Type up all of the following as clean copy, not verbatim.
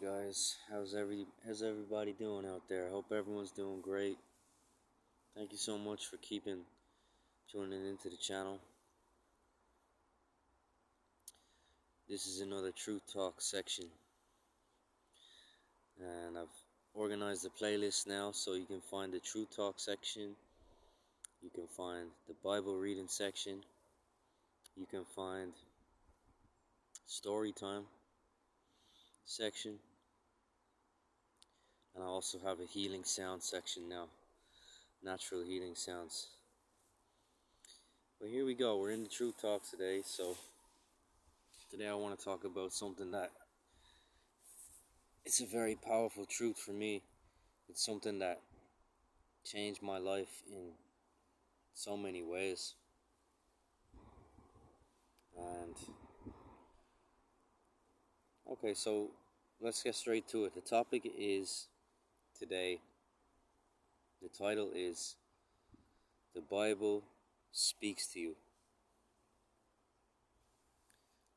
guys. How's everybody doing out there? I hope everyone's doing great. Thank you so much for keeping tuning into the channel. This is another Truth Talk section, and I've organized the playlist now so you can find the Truth Talk section, you can find the Bible reading section, you can find story time section, and I also have a healing sound section now, natural healing sounds. But here we go, we're in the Truth Talk today. So today I want to talk about something that it's a very powerful truth for me. It's something that changed my life in so many ways. And okay, so let's get straight to it. The topic is today, the title is The Bible Speaks to You.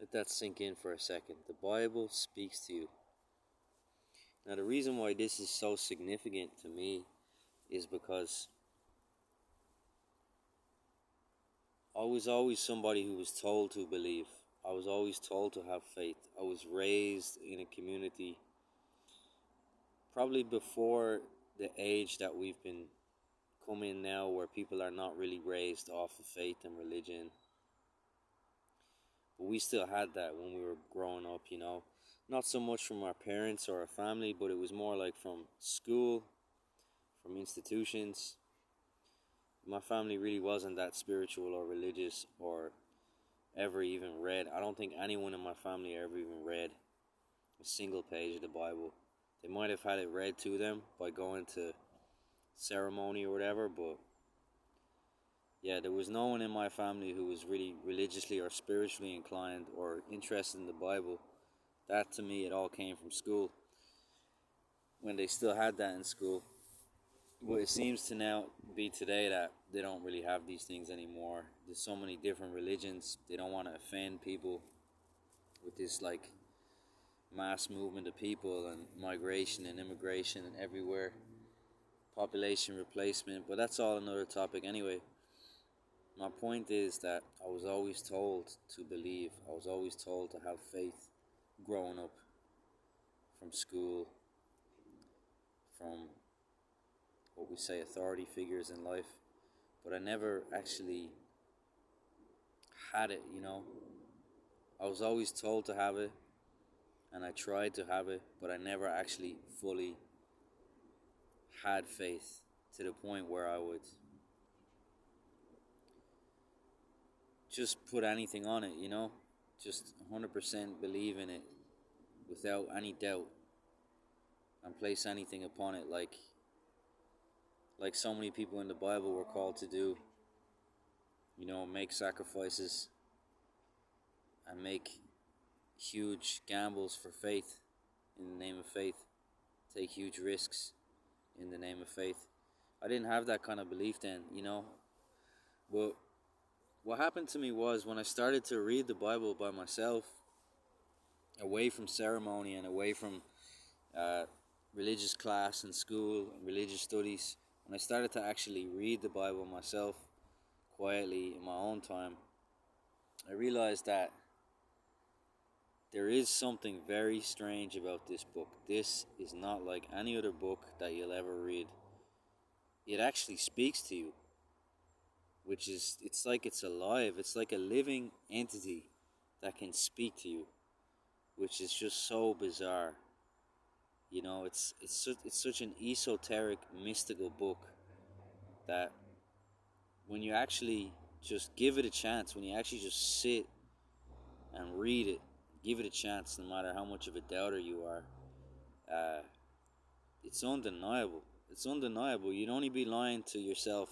Let that sink in for a second. The Bible speaks to you. Now, the reason why this is so significant to me is because I was always somebody who was told to believe. I was always told to have faith. I was raised in a community probably before the age that we've been coming now, where people are not really raised off of faith and religion. But we still had that when we were growing up, Not so much from our parents or our family, but it was more like from school, from institutions. My family really wasn't that spiritual or religious or ever even read. I don't think anyone in my family ever even read a single page of the Bible. They might have had it read to them by going to ceremony or whatever, but yeah, there was no one in my family who was really religiously or spiritually inclined or interested in the Bible. That, to me, it all came from school, when they still had that in school. But it seems to now be today that they don't really have these things anymore. There's so many different religions. They don't want to offend people with this like mass movement of people and migration and immigration and everywhere, population replacement. But that's all another topic anyway. My point is that I was always told to believe. I was always told to have faith growing up, from school, from what we say authority figures in life. But I never actually had it, I was always told to have it, and I tried to have it, but I never actually fully had faith to the point where I would just put anything on it, just 100% believe in it without any doubt, and place anything upon it like so many people in the Bible were called to do, make sacrifices and make huge gambles for faith, in the name of faith, take huge risks in the name of faith. I didn't have that kind of belief then, but what happened to me was, when I started to read the Bible by myself, away from ceremony and away from religious class in school and religious studies, when I started to actually read the Bible myself quietly in my own time, I realized that there is something very strange about this book. This is not like any other book that you'll ever read. It actually speaks to you, which is, it's like it's alive. It's like a living entity that can speak to you, which is just so bizarre. It's such an esoteric, mystical book that when you actually just give it a chance, when you actually just sit and read it, give it a chance, no matter how much of a doubter you are, it's undeniable. It's undeniable. You'd only be lying to yourself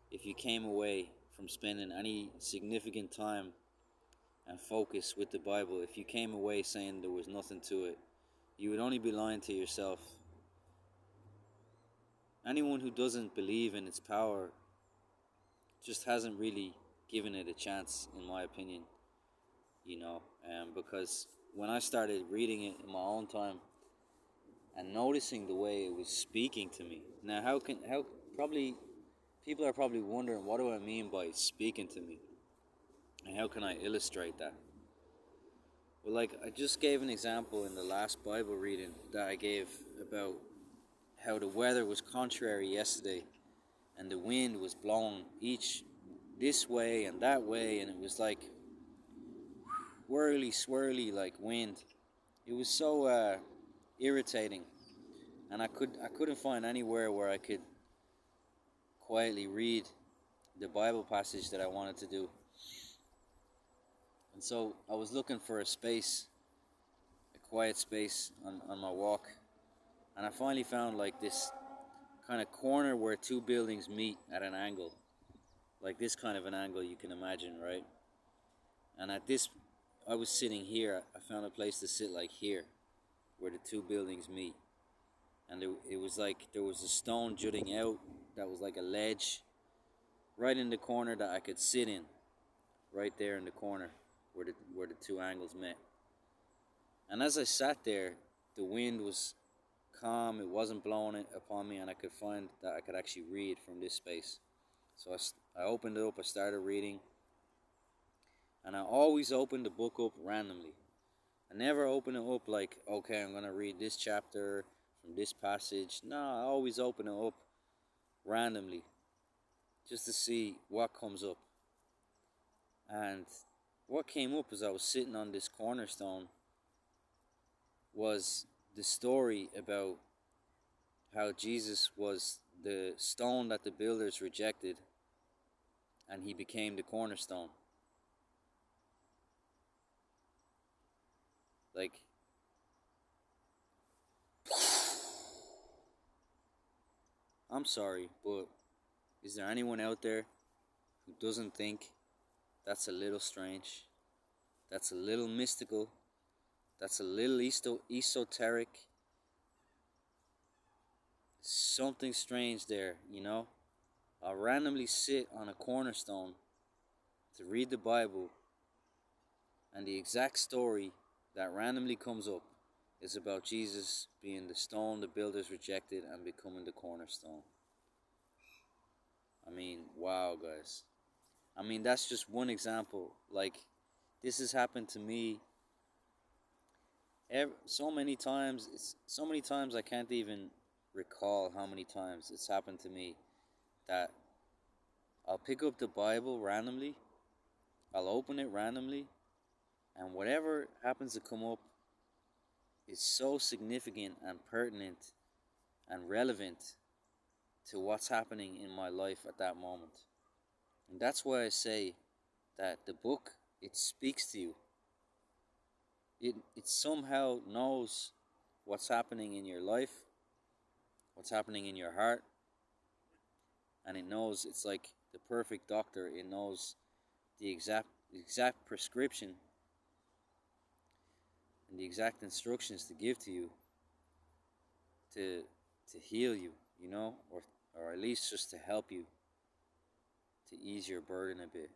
if you came away from spending any significant time and focus with the Bible. If you came away saying there was nothing to it, you would only be lying to yourself. Anyone who doesn't believe in its power just hasn't really given it a chance, in my opinion, because when I started reading it in my own time and noticing the way it was speaking to me. Now, how probably people are probably wondering, what do I mean by speaking to me, and how can I illustrate that? Well, like I just gave an example in the last Bible reading that I gave about how the weather was contrary yesterday, and the wind was blowing each this way and that way, and it was like whirly swirly like wind. It was so irritating, and I couldn't find anywhere where I could quietly read the Bible passage that I wanted to do. And so I was looking for a space, a quiet space on my walk, and I finally found like this kind of corner where two buildings meet at an angle, like this kind of an angle you can imagine, right? And at this, I was sitting here. I found a place to sit like here, where the two buildings meet, and it was like there was a stone jutting out that was like a ledge, right in the corner that I could sit in, right there in the corner where the two angles met. And as I sat there, the wind was calm. It wasn't blowing it upon me, and I could find that I could actually read from this space. So I opened it up. I started reading, and I always open the book up randomly. I never open it up like, okay, I'm gonna read this chapter from this passage. No, I always open it up randomly, just to see what comes up. And what came up as I was sitting on this cornerstone was the story about how Jesus was the stone that the builders rejected, and he became the cornerstone. Like, I'm sorry, but is there anyone out there who doesn't think that's a little strange? That's a little mystical? That's a little esoteric? Something strange there, you know? I'll randomly sit on a cornerstone to read the Bible, and the exact story that randomly comes up is about Jesus being the stone the builders rejected and becoming the cornerstone. I mean, wow, guys. I mean, that's just one example. Like, this has happened to me so many times. So many times I can't even recall how many times it's happened to me that I'll pick up the Bible randomly, I'll open it randomly, and whatever happens to come up is so significant and pertinent and relevant to what's happening in my life at that moment. And that's why I say that the book, it speaks to you. It somehow knows what's happening in your life, what's happening in your heart, and it knows, it's like the perfect doctor. It knows the exact prescription and the exact instructions to give to you to heal you, you know, or at least just to help you to ease your burden a bit,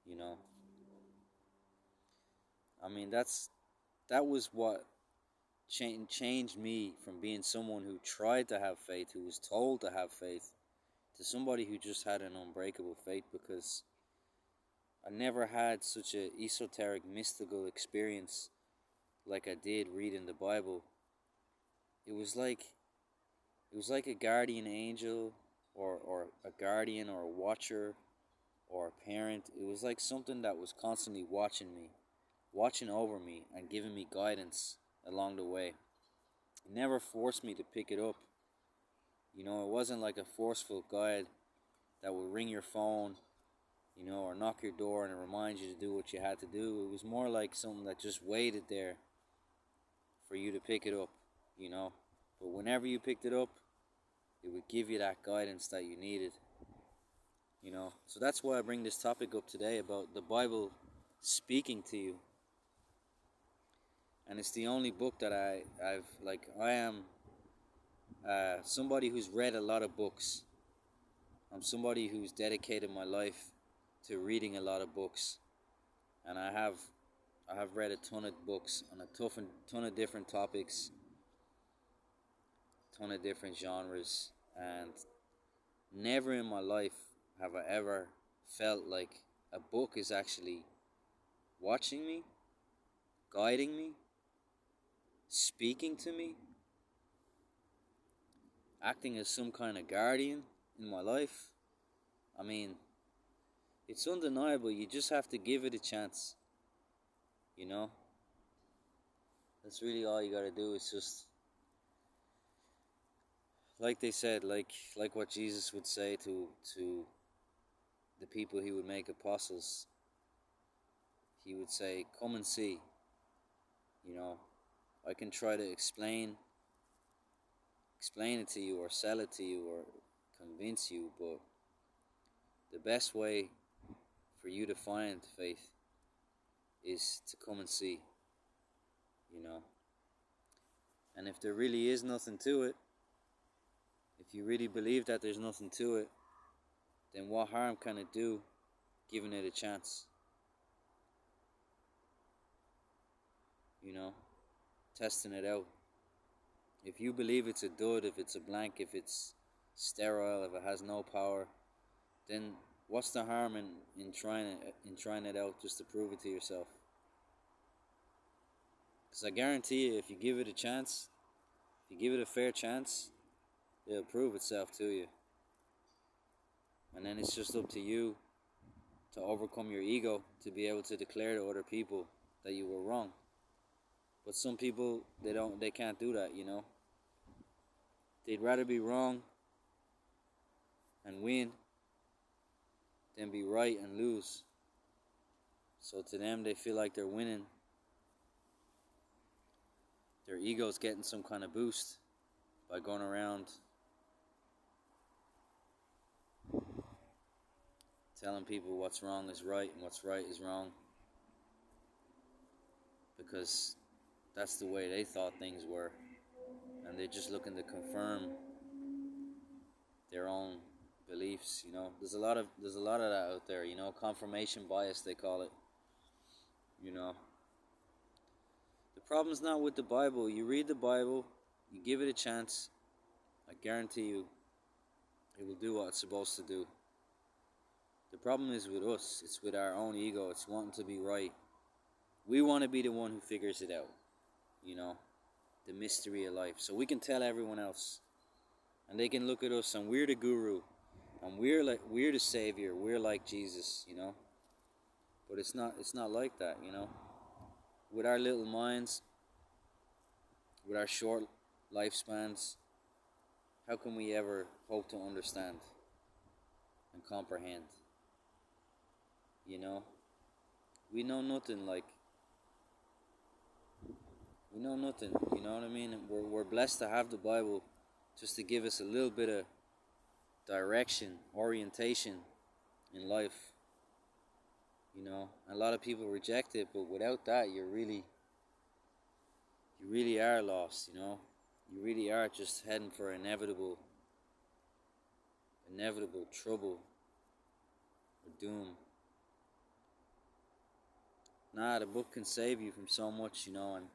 you know. I mean, that was what changed me from being someone who tried to have faith, who was told to have faith, to somebody who just had an unbreakable faith, because I never had such a esoteric, mystical experience like I did reading the Bible. It was like a guardian angel, or a guardian, or a watcher, or a parent. It was like something that was constantly watching over me and giving me guidance along the way. It never forced me to pick it up. You know, it wasn't like a forceful guide that would ring your phone, you know, or knock your door and remind you to do what you had to do. It was more like something that just waited there for you to pick it up, you know. But whenever you picked it up, it would give you that guidance that you needed, you know. So that's why I bring this topic up today, about the Bible speaking to you. And it's the only book that I am somebody who's read a lot of books. I'm somebody who's dedicated my life to reading a lot of books. And I have I have read a ton of books on a ton of different topics, ton of different genres, and never in my life have I ever felt like a book is actually watching me, guiding me, speaking to me, acting as some kind of guardian in my life. I mean, it's undeniable. You just have to give it a chance, you know? That's really all you gotta do. It's just like they said, like what Jesus would say to the people he would make apostles. He would say, "Come and see." You know, I can try to explain it to you or sell it to you or convince you, but the best way for you to find faith is to come and see, you know. And if there really is nothing to it, if you really believe that there's nothing to it, then what harm can it do giving it a chance? You know, testing it out. If you believe it's a dud, if it's a blank, if it's sterile, if it has no power, then what's the harm in trying it out just to prove it to yourself? Because I guarantee you, if you give it a chance, if you give it a fair chance, it'll prove itself to you. And then it's just up to you to overcome your ego to be able to declare to other people that you were wrong. But some people, they can't do that, you know. They'd rather be wrong and win than be right and lose. So to them, they feel like they're winning. Their ego's getting some kind of boost by going around telling people what's wrong is right and what's right is wrong, because that's the way they thought things were, and they're just looking to confirm their own beliefs. You know, there's a lot of that out there. You know, confirmation bias they call it. You know, the problem's not with the Bible. You read the Bible, you give it a chance, I guarantee you it will do what it's supposed to do. The problem is with us. It's with our own ego. It's wanting to be right. We want to be the one who figures it out, you know, the mystery of life. So we can tell everyone else, and they can look at us, and we're the guru, and we're the savior. We're like Jesus, you know. But it's not like that, you know. With our little minds, with our short lifespans, how can we ever hope to understand and comprehend? You know, we know nothing. We know nothing. You know what I mean? We're blessed to have the Bible, just to give us a little bit of direction, orientation in life. You know, a lot of people reject it, but without that, you really are lost. You know, you really are just heading for inevitable trouble or doom. Nah, the book can save you from so much, you know, and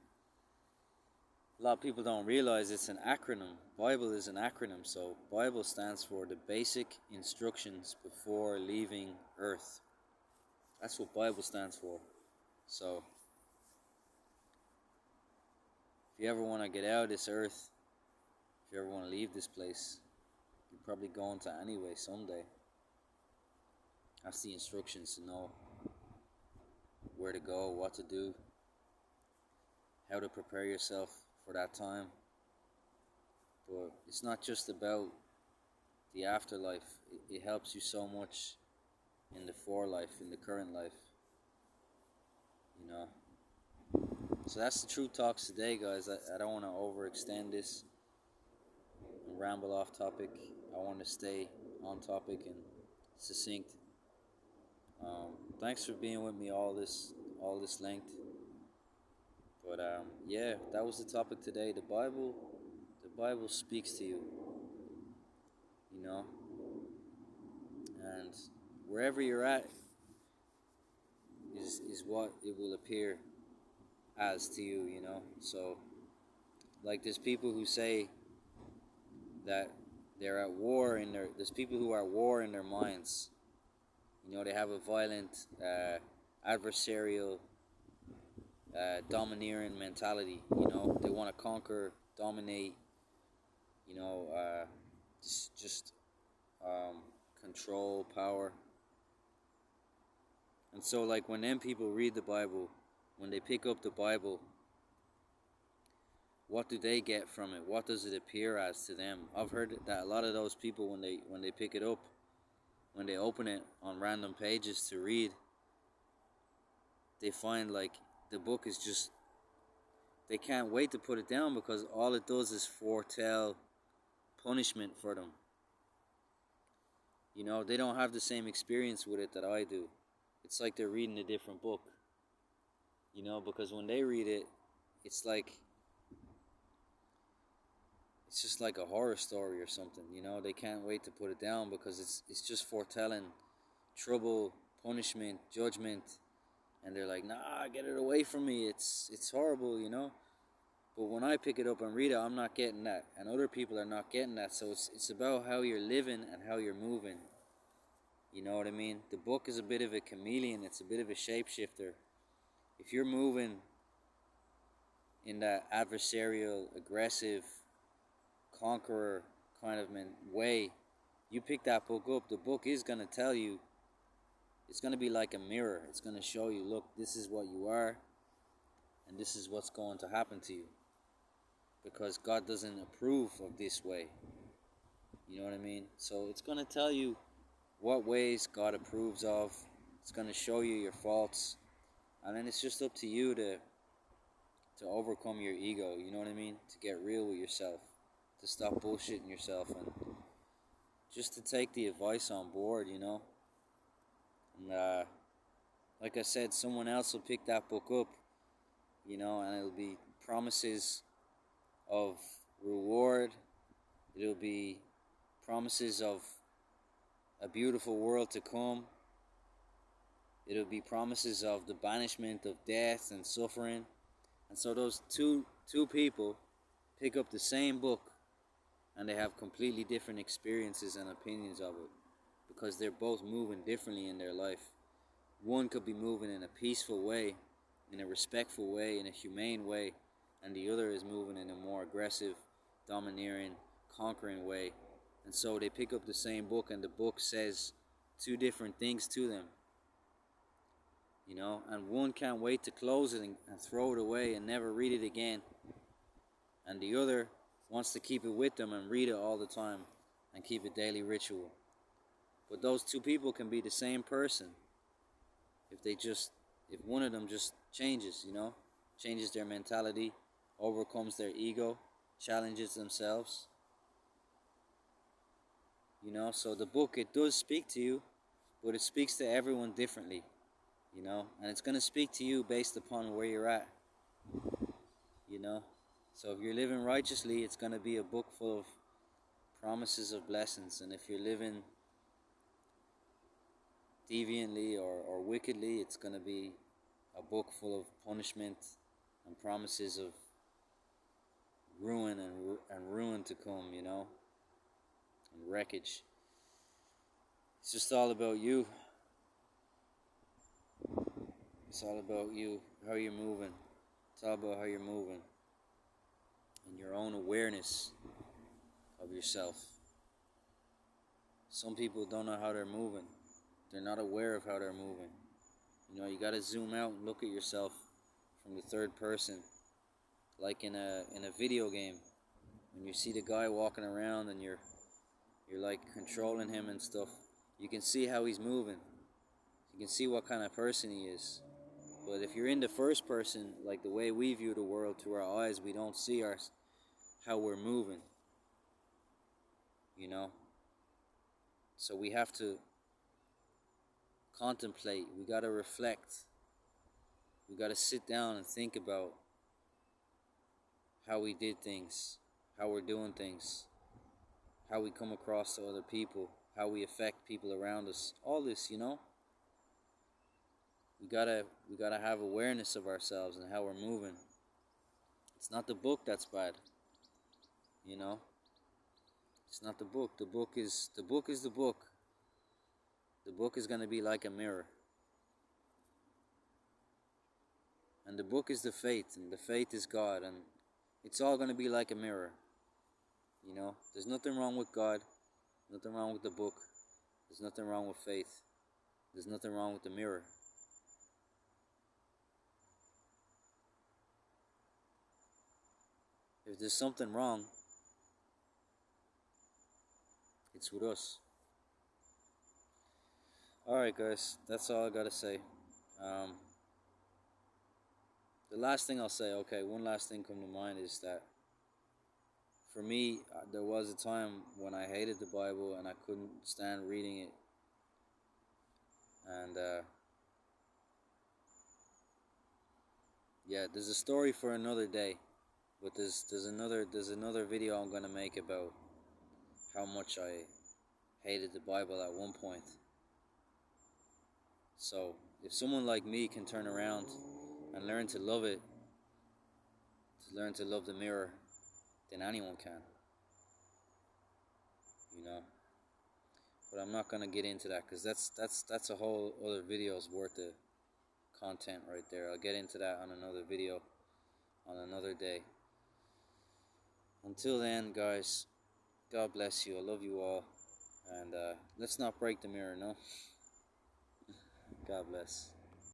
a lot of people don't realize it's an acronym. Bible is an acronym, so Bible stands for the basic instructions before leaving Earth. That's what Bible stands for. So, if you ever want to get out of this earth, if you ever want to leave this place, you're probably going to anyway someday. That's the instructions to know where to go, what to do, how to prepare yourself for that time. But it's not just about the afterlife. It helps you so much in the forelife, in the current life. You know. So that's the True Talks today, guys. I don't want to overextend this and ramble off topic. I want to stay on topic and succinct. Thanks for being with me all this length. But yeah, that was the topic today. The Bible speaks to you, you know, and wherever you're at is what it will appear. as to you, you know. So like there's people who say that they're at war in there's people who are at war in their minds. You know, they have a violent, adversarial, domineering mentality. You know, they want to conquer, dominate. You know, just um, control, power. And so, like when them people read the Bible, when they pick up the Bible, what do they get from it? What does it appear as to them? I've heard that a lot of those people, when they pick it up, when they open it on random pages to read, they find like the book is just, they can't wait to put it down because all it does is foretell punishment for them. You know, they don't have the same experience with it that I do. It's like they're reading a different book. You know, because when they read it, it's like, it's just like a horror story or something. You know, they can't wait to put it down because it's just foretelling trouble, punishment, judgment, and they're like, nah, get it away from me. It's horrible, you know. But when I pick it up and read it, I'm not getting that, and other people are not getting that. So it's about how you're living and how you're moving. You know what I mean? The book is a bit of a chameleon. It's a bit of a shapeshifter. If you're moving in that adversarial, aggressive, conqueror kind of way, you pick that book up, the book is going to tell you, it's going to be like a mirror. It's going to show you, look, this is what you are, and this is what's going to happen to you. Because God doesn't approve of this way. You know what I mean? So it's going to tell you what ways God approves of. It's going to show you your faults. And then it's just up to you to overcome your ego, you know what I mean? To get real with yourself. To stop bullshitting yourself and just to take the advice on board, you know? And like I said, someone else will pick that book up, you know, and it'll be promises of reward. It'll be promises of a beautiful world to come. It'll be promises of the banishment of death and suffering. And so those two people pick up the same book and they have completely different experiences and opinions of it because they're both moving differently in their life. One could be moving in a peaceful way, in a respectful way, in a humane way, and the other is moving in a more aggressive, domineering, conquering way. And so they pick up the same book and the book says two different things to them. You know, and one can't wait to close it and throw it away and never read it again. And the other wants to keep it with them and read it all the time and keep a daily ritual. But those two people can be the same person if one of them just changes, you know, changes their mentality, overcomes their ego, challenges themselves. You know, so the book, it does speak to you, but it speaks to everyone differently, you know, and it's going to speak to you based upon where you're at, you know. So if you're living righteously, it's going to be a book full of promises of blessings. And if you're living deviantly or wickedly, it's going to be a book full of punishment and promises of ruin and ruin to come, you know, and wreckage. It's just all about you. It's all about you, how you're moving. It's all about how you're moving and your own awareness of yourself. Some people don't know how they're moving. They're not aware of how they're moving. You know, you got to zoom out and look at yourself from the third person, like in a video game. When you see the guy walking around and you're like controlling him and stuff, you can see how he's moving. You can see what kind of person he is. But if you're in the first person, like the way we view the world through our eyes, we don't see how we're moving, you know. So we have to contemplate. We got to reflect. We got to sit down and think about how we did things, how we're doing things, how we come across to other people, how we affect people around us. All this, you know. We gotta have awareness of ourselves and how we're moving. It's not the book that's bad, you know. It's not the book. The book is the book. The book is gonna be like a mirror, and the book is the faith, and the faith is God, and it's all gonna be like a mirror. You know, there's nothing wrong with God, nothing wrong with the book. There's nothing wrong with faith. There's nothing wrong with the mirror. If there's something wrong, it's with us. Alright, guys, that's all I gotta say. Um, the last thing I'll say, okay, one last thing come to mind is that for me, there was a time when I hated the Bible and I couldn't stand reading it. And yeah, there's a story for another day. But there's another video I'm gonna make about how much I hated the Bible at one point. So if someone like me can turn around and learn to love it, to learn to love the mirror, then anyone can. You know. But I'm not gonna get into that because that's a whole other video's worth of content right there. I'll get into that on another video on another day. Until then, guys, God bless you. I love you all. And let's not break the mirror, no? God bless.